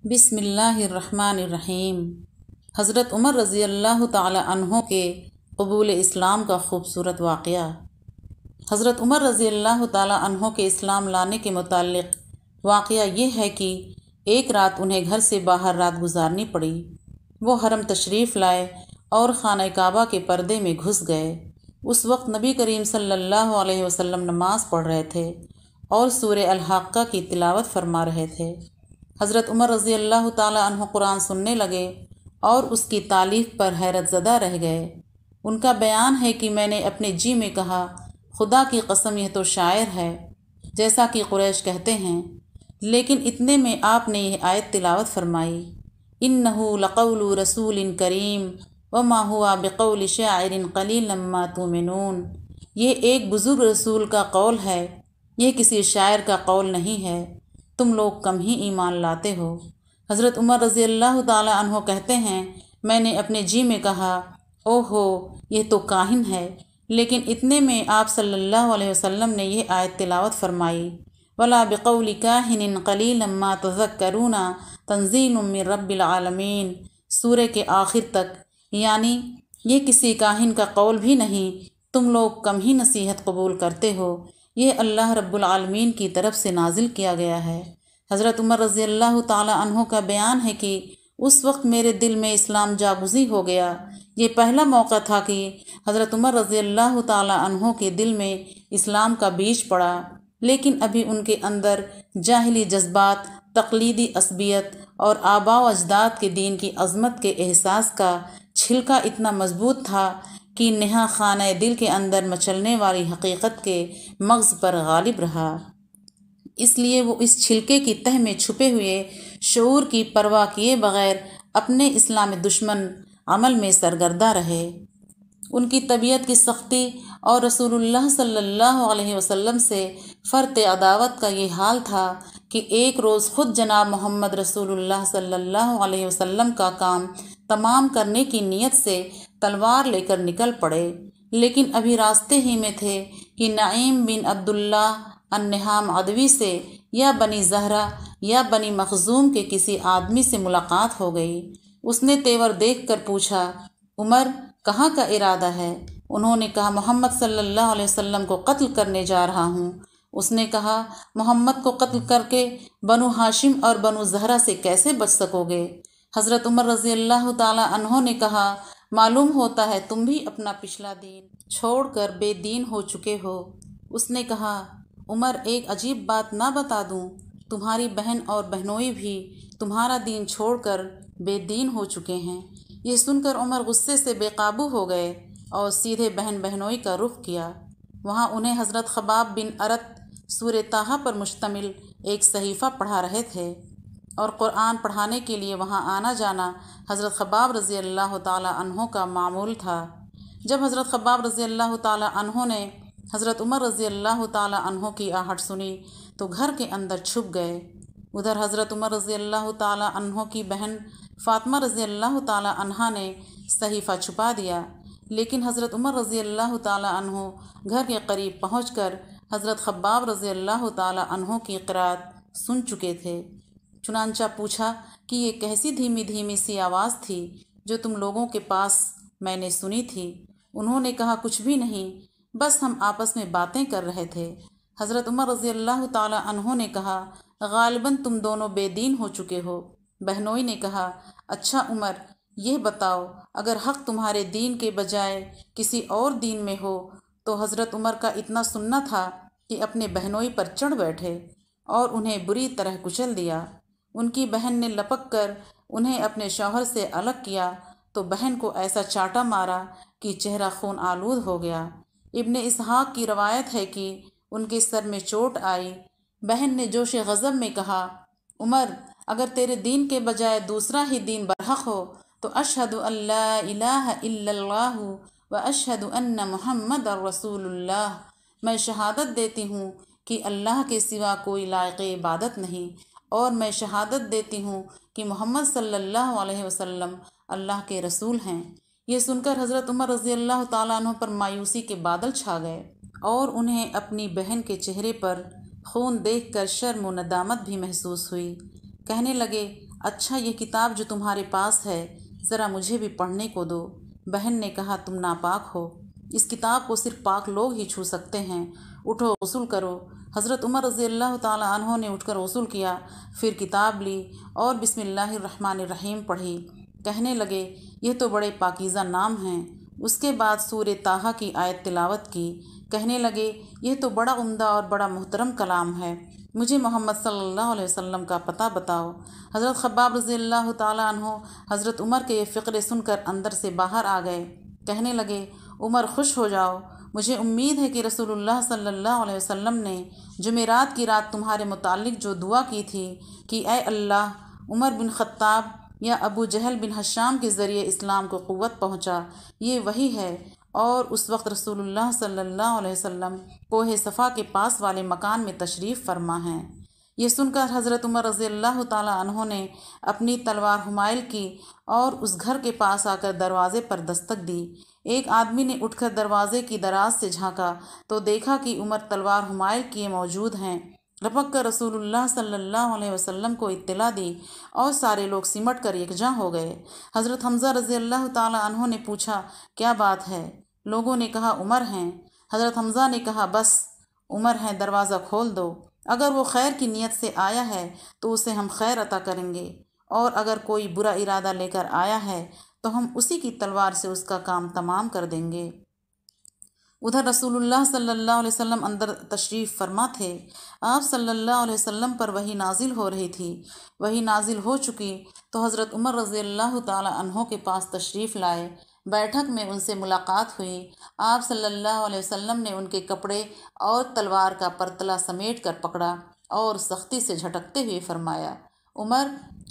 بسم اللہ الرحمن الرحیم۔ حضرت عمر رضی اللہ تعالی عنہ کے قبول اسلام کا خوبصورت واقعہ۔ حضرت عمر رضی اللہ تعالی عنہ کے اسلام لانے کے متعلق واقعہ یہ ہے کہ ایک رات انہیں گھر سے باہر رات گزارنی پڑی۔ وہ حرم تشریف لائے اور خانہ کعبہ کے پردے میں گھس گئے۔ اس وقت نبی کریم صلی اللہ علیہ وسلم نماز پڑھ رہے تھے اور سورہ الحاقہ کی تلاوت فرما رہے تھے۔ حضرت عمر رضی اللہ تعالی عنہ قرآن سننے لگے اور اس کی تالیف پر حیرت زدہ رہ گئے۔ ان کا بیان ہے کہ میں نے اپنے جی میں کہا، خدا کی قسم یہ تو شاعر ہے، جیسا کہ قریش کہتے ہیں۔ لیکن اتنے میں آپ نے یہ آیت تلاوت فرمائی، اِنَّهُ لَقَوْلُ رَسُولٍ كَرِيمٍ وَمَا هُوَ بِقَوْلِ شَاعِرٍ قَلِيلًا مَا تُؤْمِنُونَ۔ یہ ایک بزرگ رسول کا قول ہے، یہ کسی شاعر کا قول نہیں ہے، تم لوگ کم ہی ایمان لاتے ہو۔ حضرت عمر رضی اللہ تعالی عنہ کہتے ہیں، میں نے اپنے جی میں کہا، او ہو یہ تو کاہن ہے۔ لیکن اتنے میں آپ صلی اللہ علیہ وسلم نے یہ آیت تلاوت فرمائی، وَلَا بِقَوْلِ كَاهِنٍ قَلِيلًا مَا تَذَكَّرُونَ تَنزِيلٌ مِّن رَّبِّ الْعَالَمِينَ، سورہ کے آخر تک، یعنی یہ کسی کاہن کا قول بھی نہیں، تم لوگ کم ہی نصیحت قبول کرتے ہو، یہ اللہ رب العالمین کی طرف سے نازل کیا گیا ہے۔ حضرت عمر رضی اللہ تعالی عنہ کا بیان ہے کہ اس وقت میرے دل میں اسلام جاگزی ہو گیا۔ یہ پہلا موقع تھا کہ حضرت عمر رضی اللہ تعالی عنہ کے دل میں اسلام کا بیج پڑا، لیکن ابھی ان کے اندر جاہلی جذبات، تقلیدی عصبیت اور آباء و اجداد کے دین کی عظمت کے احساس کا چھلکا اتنا مضبوط تھا کہ نہا خانہ دل کے اندر مچلنے والی حقیقت کے مغز پر غالب رہا۔ اس لیے وہ اس چھلکے کی تہ میں چھپے ہوئے شعور کی پرواہ کیے بغیر اپنے اسلام دشمن عمل میں سرگردہ رہے۔ ان کی طبیعت کی سختی اور رسول اللہ صلی اللہ علیہ وسلم سے فرط عداوت کا یہ حال تھا کہ ایک روز خود جناب محمد رسول اللہ صلی اللہ علیہ وسلم کا کام تمام کرنے کی نیت سے تلوار لے کر نکل پڑے، لیکن ابھی راستے ہی میں تھے کہ نعیم بن عبداللہ النہام عدوی سے یا بنی زہرہ یا بنی مخزوم کے کسی آدمی سے ملاقات ہو گئی۔ اس نے تیور دیکھ کر پوچھا، عمر کہاں کا ارادہ ہے؟ انہوں نے کہا، محمد صلی اللہ علیہ وسلم کو قتل کرنے جا رہا ہوں۔ اس نے کہا، محمد کو قتل کر کے بنو ہاشم اور بنو زہرہ سے کیسے بچ سکو گے؟ حضرت عمر رضی اللہ تعالی عنہ نے کہا، معلوم ہوتا ہے تم بھی اپنا پچھلا دین چھوڑ کر بے دین ہو چکے ہو۔ اس نے کہا، عمر ایک عجیب بات نہ بتا دوں، تمہاری بہن اور بہنوئی بھی تمہارا دین چھوڑ کر بے دین ہو چکے ہیں۔ یہ سن کر عمر غصے سے بے قابو ہو گئے اور سیدھے بہن بہنوئی کا رخ کیا۔ وہاں انہیں حضرت خباب بن ارت سورہ طٰہٰ پر مشتمل ایک صحیفہ پڑھا رہے تھے اور قرآن پڑھانے کے لیے وہاں آنا جانا حضرت خباب رضی اللہ تعالی عنہ کا معمول تھا۔ جب حضرت خباب رضی اللہ تعالی عنہ نے حضرت عمر رضی اللہ تعالی عنہ کی آہٹ سنی تو گھر کے اندر چھپ گئے۔ ادھر حضرت عمر رضی اللہ تعالی عنہ کی بہن فاطمہ رضی اللہ تعالی عنہا نے صحیفہ چھپا دیا، لیکن حضرت عمر رضی اللہ تعالی عنہ گھر کے قریب پہنچ کر حضرت خباب رضی اللہ تعالی عنہ کی قرات سن چکے تھے۔ چنانچہ پوچھا کہ یہ کیسی دھیمی دھیمی سی آواز تھی جو تم لوگوں کے پاس میں نے سنی تھی؟ انہوں نے کہا، کچھ بھی نہیں، بس ہم آپس میں باتیں کر رہے تھے۔ حضرت عمر رضی اللہ تعالی عنہ نے کہا، غالباً تم دونوں بے دین ہو چکے ہو۔ بہنوئی نے کہا، اچھا عمر یہ بتاؤ، اگر حق تمہارے دین کے بجائے کسی اور دین میں ہو تو حضرت عمر کا اتنا سننا تھا کہ اپنے بہنوئی پر چڑھ بیٹھے اور انہیں بری طرح کچل دیا۔ ان کی بہن نے لپک کر انہیں اپنے شوہر سے الگ کیا تو بہن کو ایسا چاٹا مارا کہ چہرہ خون آلود ہو گیا۔ ابن اسحاق کی روایت ہے کہ ان کے سر میں چوٹ آئی۔ بہن نے جوش غضب میں کہا، عمر اگر تیرے دین کے بجائے دوسرا ہی دین برحق ہو تو اشہد ان لا الہ الا اللہ و اشہد ان محمد رسول اللہ، میں شہادت دیتی ہوں کہ اللہ کے سوا کوئی لائق عبادت نہیں، اور میں شہادت دیتی ہوں کہ محمد صلی اللہ علیہ وسلم اللہ کے رسول ہیں۔ یہ سن کر حضرت عمر رضی اللہ تعالیٰ عنہ پر مایوسی کے بادل چھا گئے اور انہیں اپنی بہن کے چہرے پر خون دیکھ کر شرم و ندامت بھی محسوس ہوئی۔ کہنے لگے، اچھا یہ کتاب جو تمہارے پاس ہے ذرا مجھے بھی پڑھنے کو دو۔ بہن نے کہا تم ناپاک ہو، اس کتاب کو صرف پاک لوگ ہی چھو سکتے ہیں، اٹھو غسل کرو۔ حضرت عمر رضی اللہ تعالی عنہ نے اٹھ کر غسل کیا، پھر کتاب لی اور بسم اللہ الرحمن الرحیم پڑھی۔ کہنے لگے یہ تو بڑے پاکیزہ نام ہیں۔ اس کے بعد سورہ طٰہٰ کی آیت تلاوت کی۔ کہنے لگے یہ تو بڑا عمدہ اور بڑا محترم کلام ہے، مجھے محمد صلی اللہ علیہ وسلم کا پتہ بتاؤ۔ حضرت خباب رضی اللہ تعالی عنہ حضرت عمر کے یہ فقرے سن کر اندر سے باہر آ گئے۔ کہنے لگے عمر خوش ہو جاؤ، مجھے امید ہے کہ رسول اللہ صلی اللہ علیہ وسلم نے جمعرات کی رات تمہارے متعلق جو دعا کی تھی کہ اے اللہ عمر بن خطاب یا ابو جہل بن ہشام کے ذریعے اسلام کو قوت پہنچا، یہ وہی ہے۔ اور اس وقت رسول اللہ صلی اللہ علیہ وسلم کوہ صفا کے پاس والے مکان میں تشریف فرما ہیں۔ یہ سن کر حضرت عمر رضی اللہ تعالی عنہ نے اپنی تلوار حمائل کی اور اس گھر کے پاس آ کر دروازے پر دستک دی۔ ایک آدمی نے اٹھ کر دروازے کی دراز سے جھانکا تو دیکھا کہ عمر تلوار حمائل کیے موجود ہیں۔ لپک کر رسول اللہ صلی اللہ علیہ وسلم کو اطلاع دی اور سارے لوگ سمٹ کر یکجاں ہو گئے۔ حضرت حمزہ رضی اللہ تعالی عنہ نے پوچھا کیا بات ہے؟ لوگوں نے کہا عمر ہیں۔ حضرت حمزہ نے کہا بس عمر ہیں، دروازہ کھول دو۔ اگر وہ خیر کی نیت سے آیا ہے تو اسے ہم خیر عطا کریں گے، اور اگر کوئی برا ارادہ لے کر آیا ہے تو ہم اسی کی تلوار سے اس کا کام تمام کر دیں گے۔ ادھر رسول اللہ صلی اللہ علیہ وسلم اندر تشریف فرما تھے۔ آپ صلی اللہ علیہ وسلم پر وحی نازل ہو رہی تھی۔ وحی نازل ہو چکی تو حضرت عمر رضی اللہ تعالی عنہ کے پاس تشریف لائے۔ بیٹھک میں ان سے ملاقات ہوئی۔ آپ صلی اللہ علیہ وسلم نے ان کے کپڑے اور تلوار کا پرتلا سمیٹ کر پکڑا اور سختی سے جھٹکتے ہوئے فرمایا عمر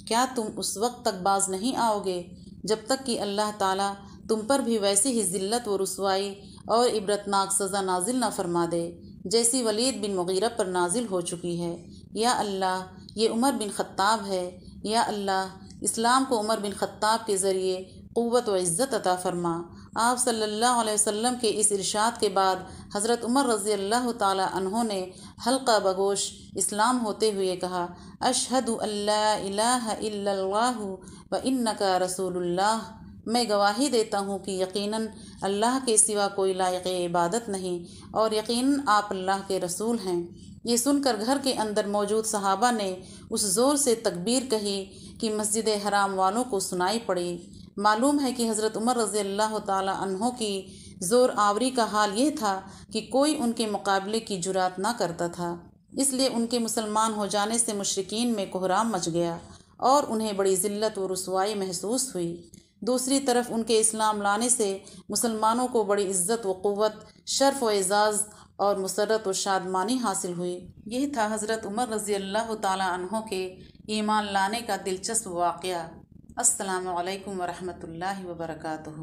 کیا تم اس وقت تک باز نہیں آؤ گے جب تک کہ اللہ تعالیٰ تم پر بھی ویسی ہی ذلت و رسوائی اور عبرتناک سزا نازل نہ فرما دے جیسی ولید بن مغیرہ پر نازل ہو چکی ہے۔ یا اللہ یہ عمر بن خطاب ہے، یا اللہ اسلام کو عمر بن خطاب کے ذریعے قوت و عزت عطا فرما۔ آپ صلی اللہ علیہ وسلم کے اس ارشاد کے بعد حضرت عمر رضی اللہ تعالی عنہ نے حلقہ بگوش اسلام ہوتے ہوئے کہا اشہد ان لا الہ الا اللہ و انک رسول اللہ، میں گواہی دیتا ہوں کہ یقیناً اللہ کے سوا کوئی لائق عبادت نہیں اور یقیناً آپ اللہ کے رسول ہیں۔ یہ سن کر گھر کے اندر موجود صحابہ نے اس زور سے تکبیر کہی کہ مسجد حرام والوں کو سنائی پڑی۔ معلوم ہے کہ حضرت عمر رضی اللہ تعالی عنہ کی زور آوری کا حال یہ تھا کہ کوئی ان کے مقابلے کی جرات نہ کرتا تھا، اس لیے ان کے مسلمان ہو جانے سے مشرکین میں کوہرام مچ گیا اور انہیں بڑی ذلت و رسوائی محسوس ہوئی۔ دوسری طرف ان کے اسلام لانے سے مسلمانوں کو بڑی عزت و قوت، شرف و اعزاز اور مسرت و شادمانی حاصل ہوئی۔ یہ تھا حضرت عمر رضی اللہ تعالی عنہ کے ایمان لانے کا دلچسپ واقعہ۔ السلام علیکم ورحمۃ اللہ وبرکاتہ۔